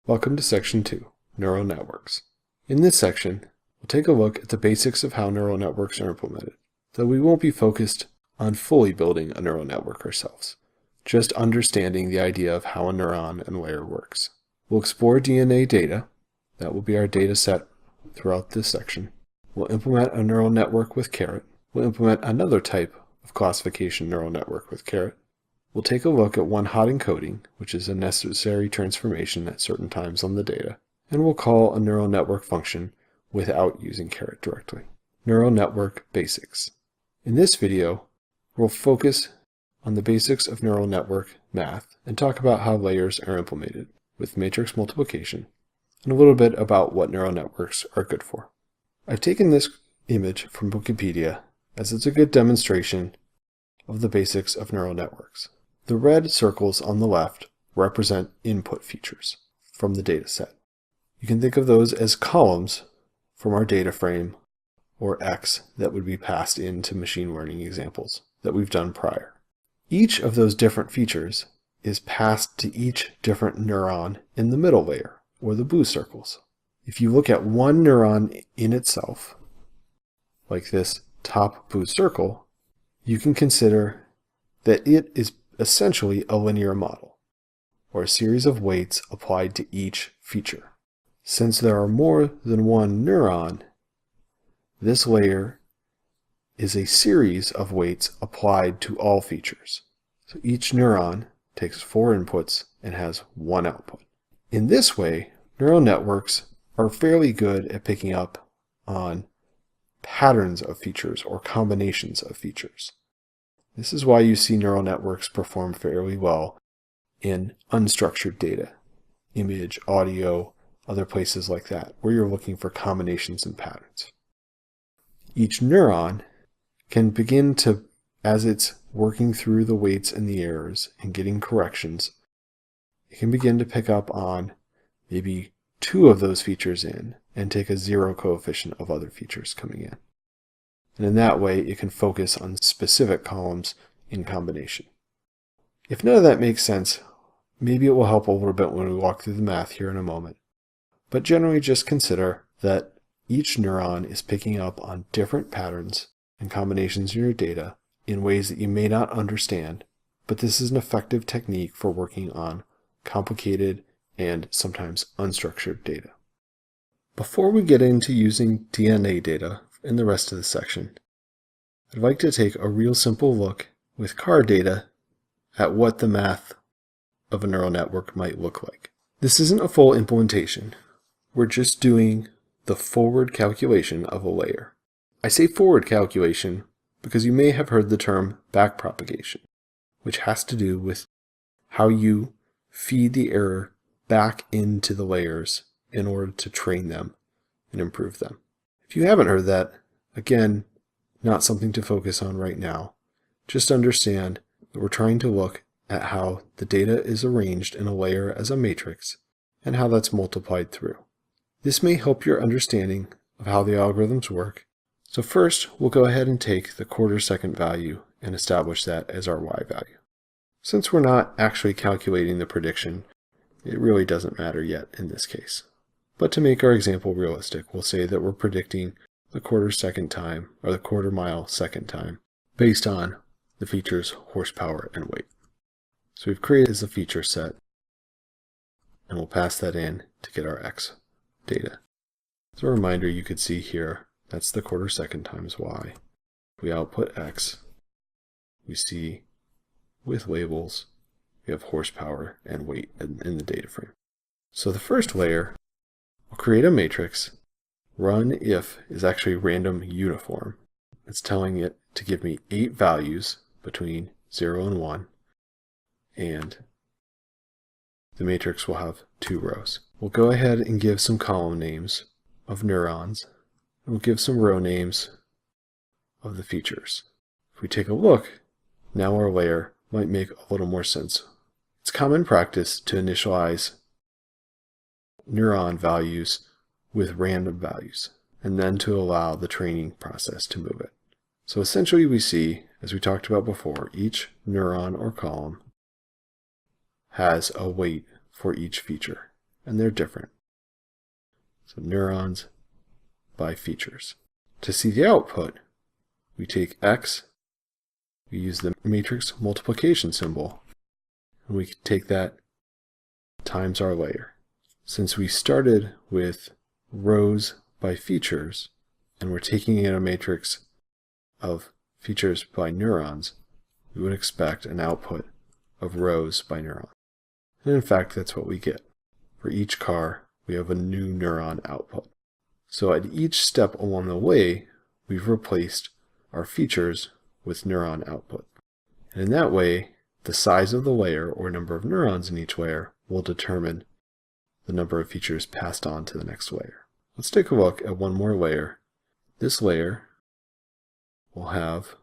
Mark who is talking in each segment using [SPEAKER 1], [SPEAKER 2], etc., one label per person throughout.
[SPEAKER 1] Welcome to Section 2, Neural Networks. In this section, we'll take a look at the basics of how neural networks are implemented, though we won't be focused on fully building a neural network ourselves, just understanding the idea of how a neuron and layer works. We'll explore DNA data, that will be our data set throughout this section. We'll implement a neural network with caret. We'll implement another type of classification neural network with caret. We'll take a look at one-hot encoding, which is a necessary transformation at certain times on the data, and we'll call a neural network function without using caret directly. Neural network basics. In this video, we'll focus on the basics of neural network math and talk about how layers are implemented with matrix multiplication, and a little bit about what neural networks are good for. I've taken this image from Wikipedia as it's a good demonstration of the basics of neural networks. The red circles on the left represent input features from the data set. You can think of those as columns from our data frame, or X, that would be passed into machine learning examples that we've done prior. Each of those different features is passed to each different neuron in the middle layer, or the blue circles. If you look at one neuron in itself, like this top blue circle, you can consider that it is essentially a linear model, or a series of weights applied to each feature. Since there are more than one neuron, this layer is a series of weights applied to all features. So each neuron takes 4 inputs and has 1 output. In this way, neural networks are fairly good at picking up on patterns of features or combinations of features. This is why you see neural networks perform fairly well in unstructured data, image, audio, other places like that, where you're looking for combinations and patterns. Each neuron can begin to, as it's working through the weights and the errors and getting corrections, it can begin to pick up on maybe 2 of those features in and take a 0 coefficient of other features coming in. And in that way, it can focus on specific columns in combination. If none of that makes sense, maybe it will help a little bit when we walk through the math here in a moment. But generally just consider that each neuron is picking up on different patterns and combinations in your data in ways that you may not understand, but this is an effective technique for working on complicated and sometimes unstructured data. Before we get into using DNA data in the rest of the section, I'd like to take a real simple look with car data at what the math of a neural network might look like. This isn't a full implementation. We're just doing the forward calculation of a layer. I say forward calculation because you may have heard the term backpropagation, which has to do with how you feed the error back into the layers in order to train them and improve them. If you haven't heard that, again, not something to focus on right now. Just understand that we're trying to look at how the data is arranged in a layer as a matrix and how that's multiplied through. This may help your understanding of how the algorithms work. So first, we'll go ahead and take the quarter-second value and establish that as our y value. Since we're not actually calculating the prediction, it really doesn't matter yet in this case. But to make our example realistic, we'll say that we're predicting the quarter-second time, or the quarter-mile second time, based on the features horsepower and weight. So we've created a feature set, and we'll pass that in to get our x data. As a reminder, you could see here, that's the quarter-second times y. We output x, we see with labels, we have horsepower and weight in the data frame. So the first layer, we'll create a matrix. Run if is actually random uniform. It's telling it to give me 8 values between 0 and 1, and the matrix will have 2 rows. We'll go ahead and give some column names of neurons, and we'll give some row names of the features. If we take a look, now our layer might make a little more sense. It's common practice to initialize neuron values with random values, and then to allow the training process to move it. So essentially we see, as we talked about before, each neuron or column has a weight for each feature. and they're different. So neurons by features. To see the output, we take x, we use the matrix multiplication symbol, and we can take that times our layer. Since we started with rows by features, and we're taking in a matrix of features by neurons, we would expect an output of rows by neuron. And in fact, that's what we get. For each car, we have a new neuron output. So at each step along the way, we've replaced our features with neuron output. And in that way, the size of the layer, or number of neurons in each layer, will determine the number of features passed on to the next layer. Let's take a look at one more layer. This layer will have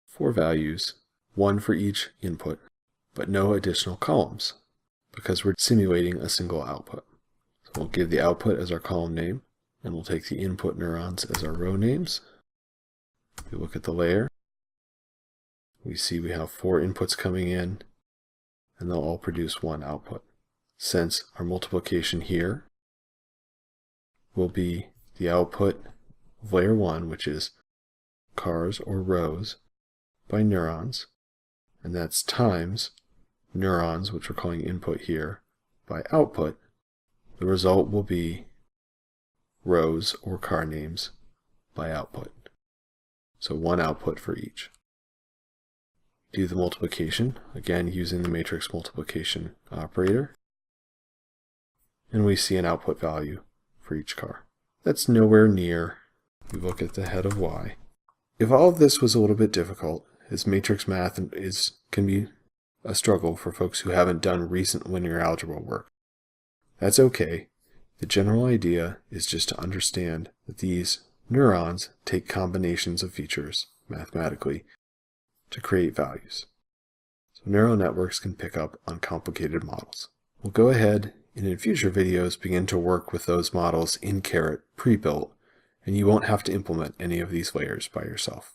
[SPEAKER 1] 4 values, 1 for each input, but no additional columns, because we're simulating a single output. So we'll give the output as our column name, and we'll take the input neurons as our row names. If we look at the layer, we see we have 4 inputs coming in, and they'll all produce 1 output. Since our multiplication here will be the output of layer 1, which is cars or rows by neurons, and that's times neurons, which we're calling input here, by output, the result will be rows or car names by output. So 1 output for each. Do the multiplication, again using the matrix multiplication operator, and we see an output value for each car. That's nowhere near. We look at the head of y. If all of this was a little bit difficult, as matrix math can be a struggle for folks who haven't done recent linear algebra work, that's okay. The general idea is just to understand that these neurons take combinations of features, mathematically, to create values. So neural networks can pick up on complicated models. We'll go ahead and in future videos begin to work with those models in Caret pre-built, and you won't have to implement any of these layers by yourself.